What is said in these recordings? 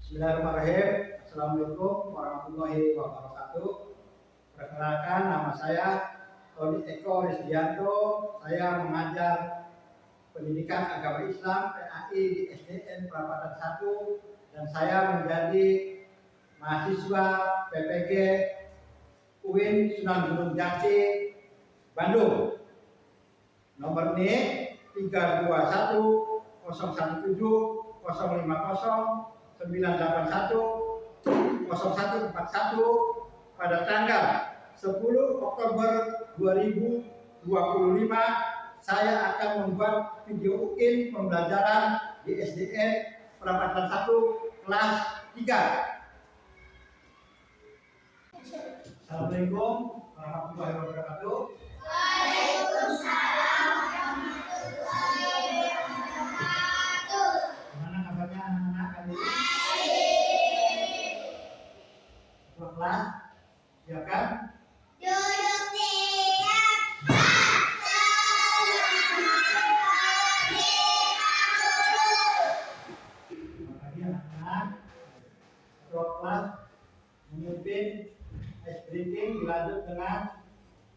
Bismillahirrahmanirrahim. Assalamualaikum warahmatullahi wabarakatuh. Perkenalkan, nama saya Tony Eko Risdianto. Saya mengajar pendidikan agama Islam PAI di SDN Perapatan 1 dan saya menjadi mahasiswa PPG UIN Sunan Gunung Jati, Bandung. Nomor ini 321 017 050 981 0141 pada tanggal 10 Oktober 2025 saya akan membuat video UIN pembelajaran di SDN Perapatan 1 kelas 3. Assalamualaikum warahmatullahi wabarakatuh. Waalaikumsalam warahmatullahi wabarakatuh. Gimana kabarnya anak-anak kali ini? Ketua kelas, siap kan? Duduk siap. Terima kasih anak-anak. Ketua kelas memimpin ice breaking dilanjut dengan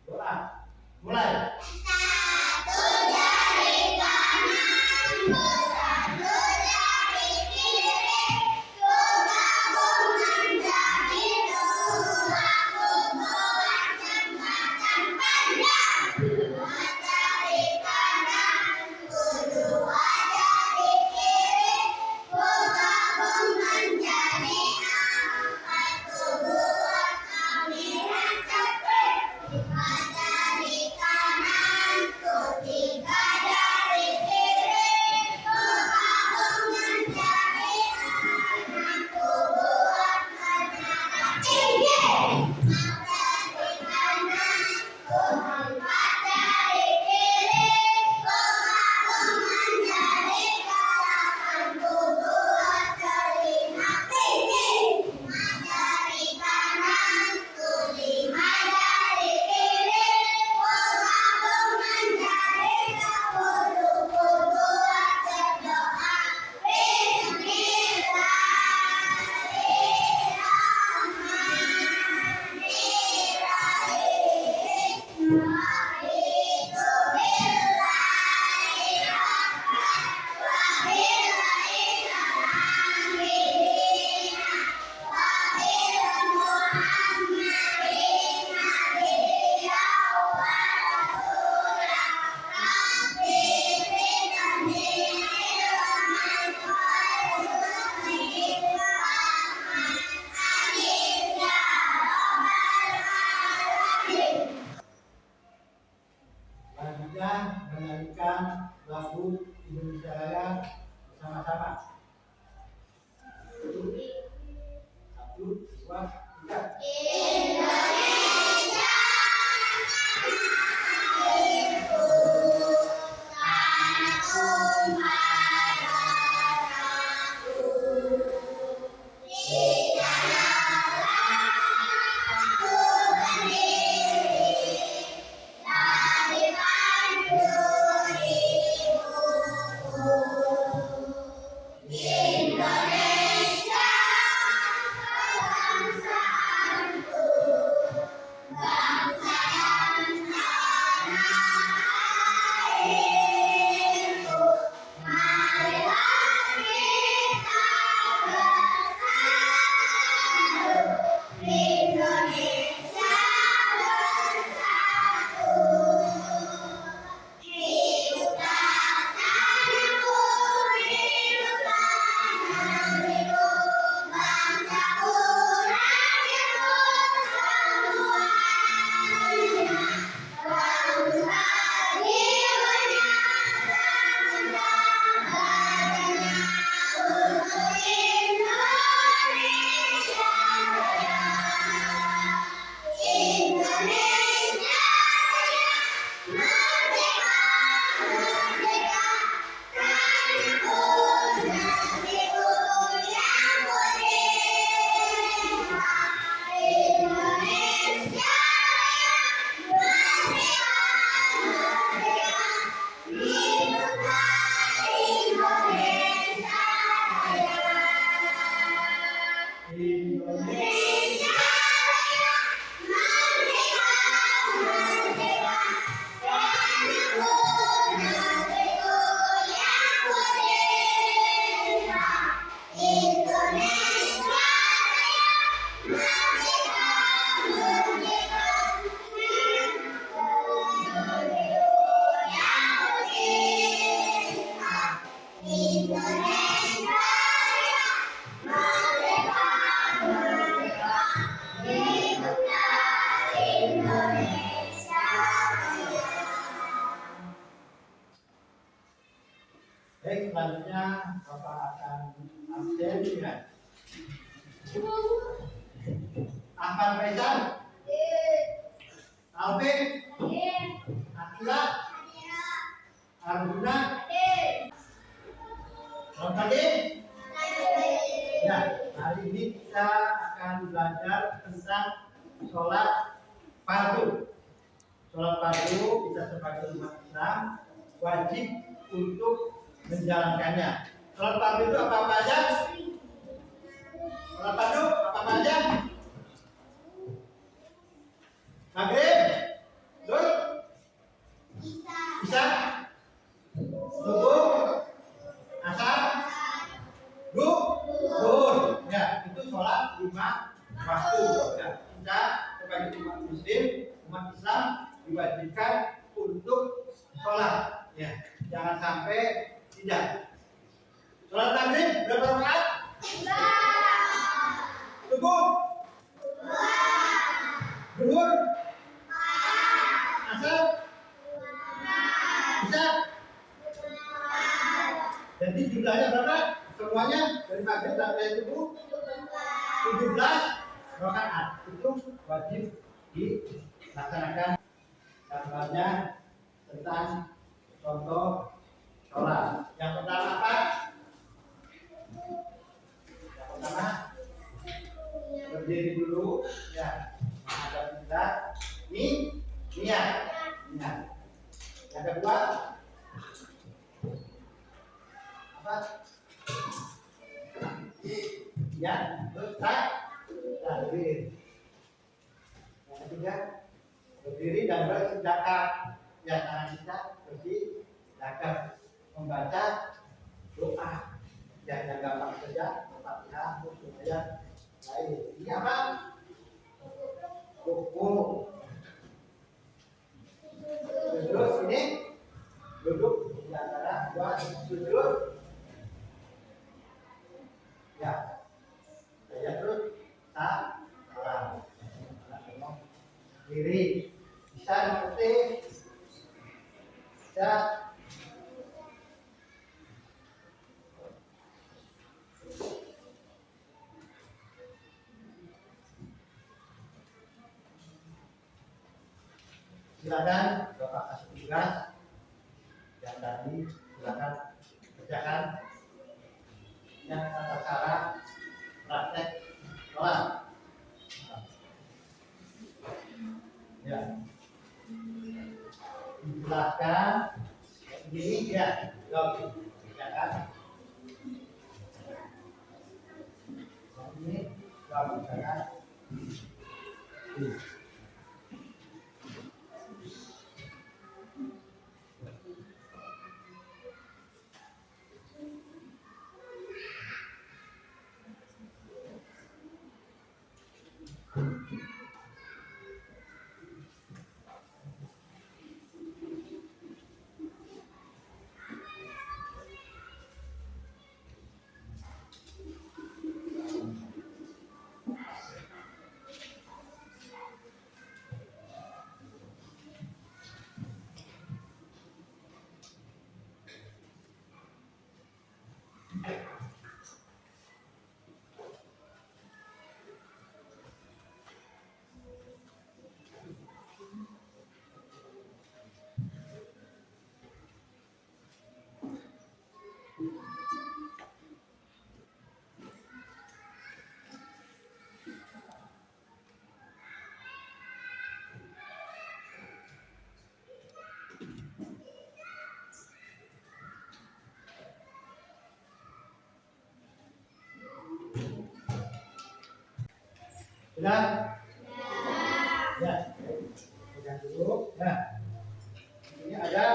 doa. Mulai. Satu jari kanan, satu jari kiri, bergabung menjadi dua kuburan jembatan panjang. Dua jari kanan, dua jari kiri, bergabung menjadi empat kuburan aliran cakra. Lima jari kanan, tiga jari kiri, selanjutnya Bapak akan absen ya. Ahmad Faisal, Alvin, Akila, Arjuna, Romadin. Ya, hari ini kita akan belajar tentang sholat fardu. Sholat fardu kita sebagai umat Islam wajib untuk menjalankannya. Sholat fardu itu apa aja? Sholat fardu apa aja? Maghrib, zuhur, isya, subuh, asar, zuhur. Ya, itu sholat 5 waktu. Ya, kita sebagai umat Muslim, umat Islam diwajibkan untuk sholat. Ya, jangan sampai tidak. Sholat maghrib berapa rakaat? Subuh, zuhur, asar, isya. Jadi jumlahnya berapa? Semuanya dari maghrib sampai subuh 17 rakaat. Itu wajib dilaksanakan. Gambarnya tentang contoh sholat. Yang pertama apa? Yang pertama berdiri dulu, ya, menghadap kiblat. Niat. Yang kedua apa? Ya, takbir. Yang ketiga berdiri dan bersedekah. Ya, tangan kita bersedekah, membaca doa. Ya, yang gampang saja, Al-Fatihah, supaya lain. Ini apa? Rukuk. Terus ini duduk di antara dua sujud. Ya, saya terus salam. Kiri bisa mengerti? Bisa. Silakan Bapak kasih tugas yang tadi, silakan kerjakan yang tata cara praktek sholat. Ya, silakan ini ya, kerjakan. Ini kerjakan. Sudah? Ya. Pegang dulu. Nah, ini ada.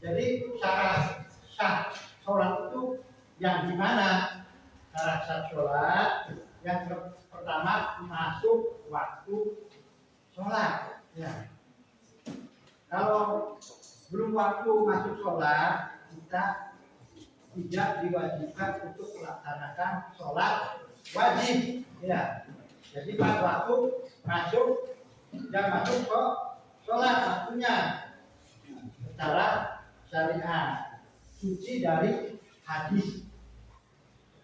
Jadi syarat sah sholat itu yang gimana? Syarat sah sholat yang pertama masuk waktu sholat. Ya. Kalau belum waktu masuk sholat, kita tidak diwajibkan untuk melaksanakan sholat wajib. Ya, jadi pas waktu masuk, yang masuk kok sholat waktunya secara syariat. suci dari hadis.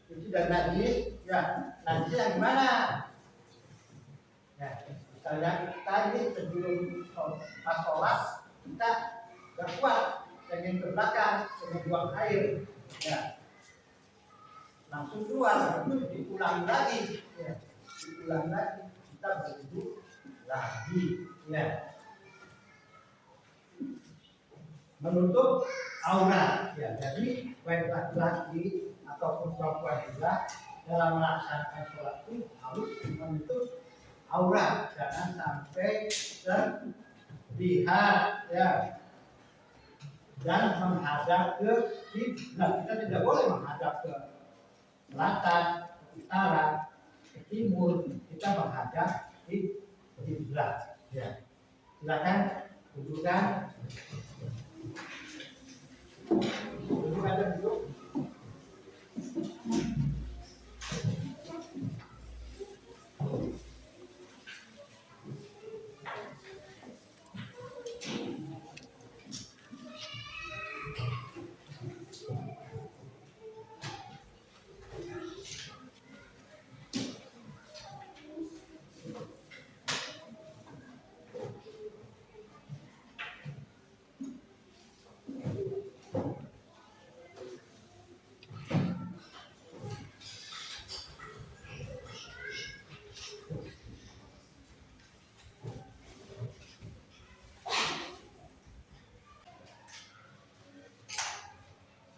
Suci dari hadis, ya najis yang gimana? Ya, misalnya kita ini sebelum pas sholat kita gak kuat, pengen ke belakang, pengen buang air, ya langsung keluar, itu diulangi lagi, ya diulangi lagi, kita berwudu lagi, ya menutup aurat, ya jadi baik laki-laki ataupun perempuan juga dalam melaksanakan sholat itu harus menutup aurat, jangan sampai terlihat, ya dan menghadap ke kiblat. Kita tidak boleh menghadap ke selatan, ke utara, ke timur. Kita menghadap di kiblat. Ya, silakan dudukkan. Duduk aja duduk.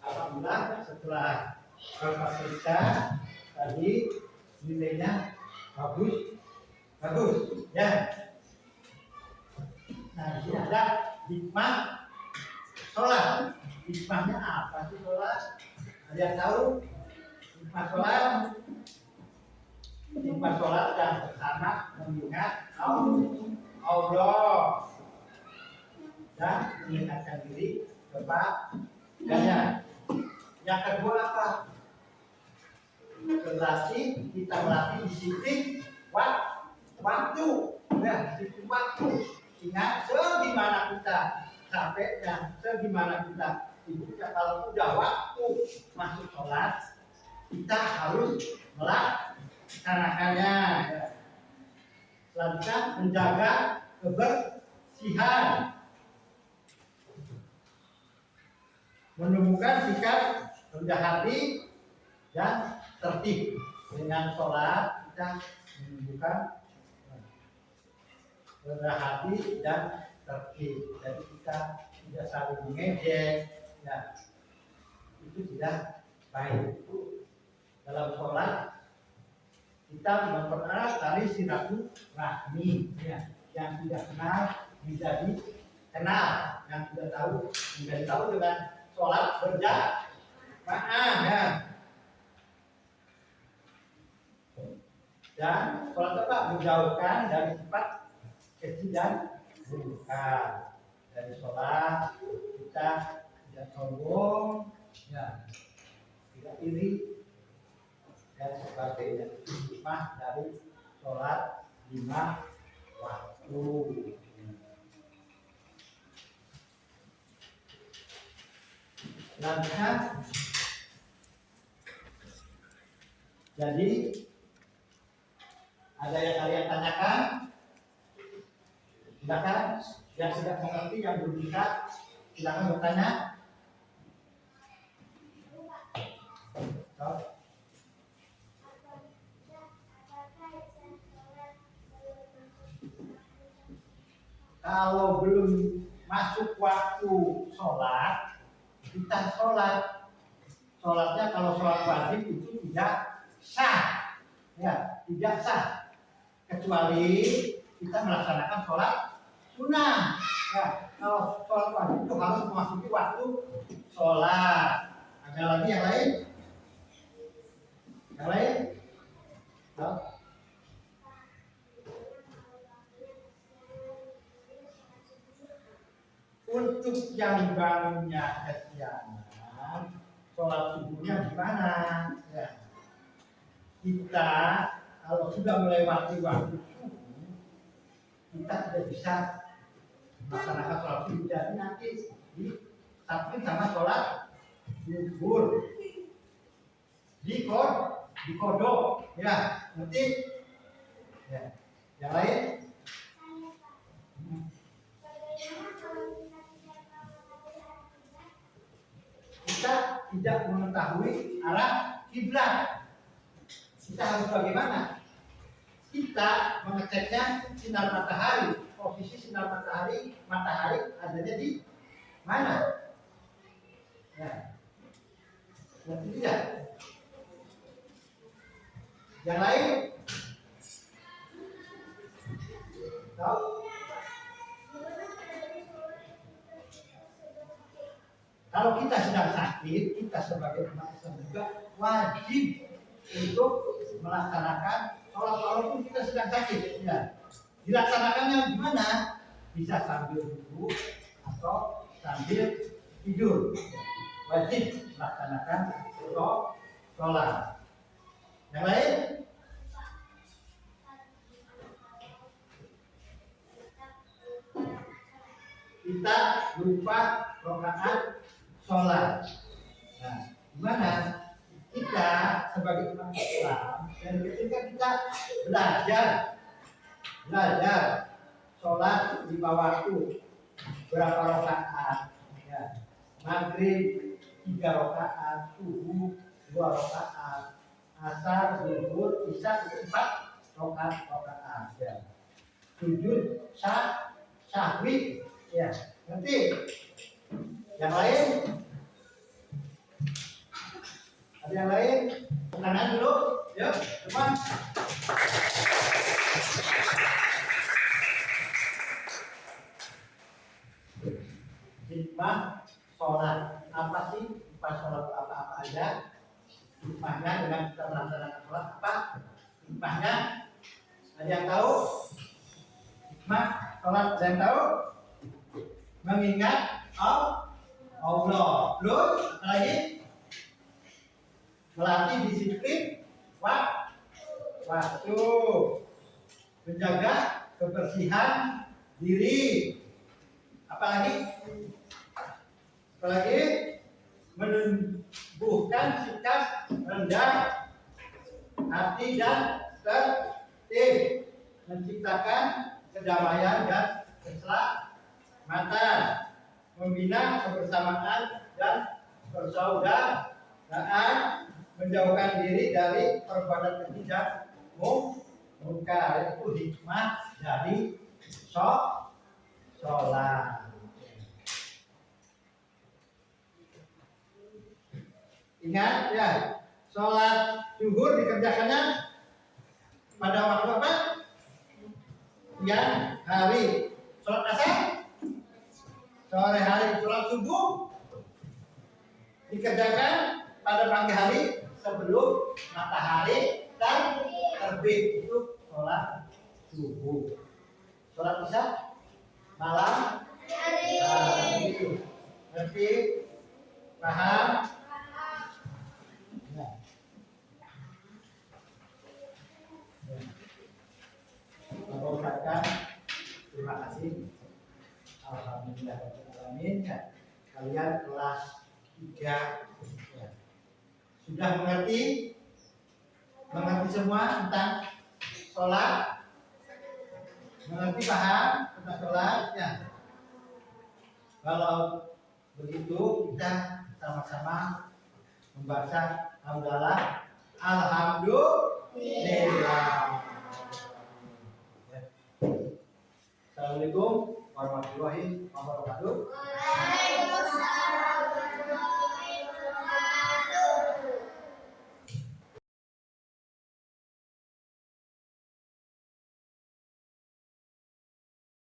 Alhamdulillah setelah Bapak periksa tadi nilainya bagus ya. Nah di sini ada hikmah sholat. Hikmahnya apa sih sholat? Ada yang tahu? Hikmah sholat, hikmah sholat yang pertama mengingat Allah dan mengingatkan diri kepadanya. Yang kedua apa? Berarti kita melatih disiplin waktu. Ya, disiplin waktu. Ingat segimana kita sampainya, segimana kita hidupnya. Kalau udah waktu masuk sholat, kita harus melaksanakannya. Ya. Selanjutnya menjaga kebersihan, menemukan sikap rendah hati dan tertib. Dengan sholat kita menunjukkan rendah hati dan tertib. Jadi kita tidak saling mengejek, ya itu tidak baik. Dalam sholat kita mempererat tali silaturahmi, ya. Yang tidak kenal menjadi kenal, yang tidak tahu menjadi tahu dengan sholat berjamaah, ya. Dan sholat apa? Menjauhkan dari sifat keji dan murka. Dari sholat kita tidak sombong, ya, tidak iri dan sebagainya. Hikmah dari sholat 5 waktu. Selanjutnya, jadi ada yang kalian tanyakan? Silakan. Yang tidak mengerti, yang belum bisa, silakan bertanya. Kalau belum masuk waktu sholat, kita sholat. Sholatnya kalau sholat wajib itu tidak sah, ya, tidak sah. Kecuali kita melaksanakan sholat sunnah. Ya, kalau sholat wajib itu harus memasuki waktu sholat. Ada lagi yang lain? Yang lain? No? Untuk yang bangunnya kesiangan, sholat subuhnya gimana? Ya. Kita kalau sudah melewati waktu subuh, kita tidak bisa melaksanakan sholat subuh. Jadi nanti disatuin sama sholat gugur, dikodok, ya, ngerti? Ya. Yang lain? Kita tidak mengetahui arah kiblat. Kita harus bagaimana? Kita mengeceknya sinar matahari, posisi sinar matahari adanya di mana? Ya, ngerti tidak? Yang lain? Tahu? Kalau kita sedang sakit, kita sebagai umat Islam juga wajib untuk melaksanakan sholat walaupun kita sedang sakit. Ya. Dilaksanakannya gimana? Bisa sambil duduk atau sambil tidur. Wajib melaksanakan sholat. Yang lain? Kita lupa rakaat sholat. Nah, gimana? Kita sebagai umat Islam dan ketika kita belajar sholat lima waktu berapa rakaat? Ya. Maghrib 3 rakaat, subuh 2 rakaat, asar, zuhur, isya 4 rakaat. Ya. Sujud sahwi, ya, ngerti? Yang lain? Ada yang lain? Kanan dulu, ya, depan. Hikmah sholat. Apa sih hikmah sholat? Apa aja? Hikmahnya dengan kita melaksanakan sholat apa? Hikmahnya ada yang tahu? Hikmah sholat ada yang tahu? Mengingat Allah. Terus apa lagi? Melatih disiplin waktu, menjaga kebersihan diri. Apalagi menumbuhkan sikap rendah hati dan tertib, menciptakan kedamaian dan keselamatan, membina kebersamaan dan persaudaraan, menjauhkan diri dari perbuatan keji dan mungkar. Itu hikmah dari sholat. Ingat ya, sholat zuhur dikerjakannya pada waktu apa? Siang hari. Sholat asar sore hari. Sholat subuh dikerjakan pada pagi hari sebelum matahari terbit. Itu sholat subuh. Sholat isya malam hari. Itu ngerti? Paham? Bapak ucapkan terima kasih. Alhamdulillahirrahmanirrahim. Kalian kelas 3 ya. Sudah mengerti semua tentang sholat? Mengerti, paham tentang sholat? Ya. Kalau begitu kita sama-sama membaca hamdalah alhamdulillah. Assalamualaikum warahmatullahi wabarakatuh.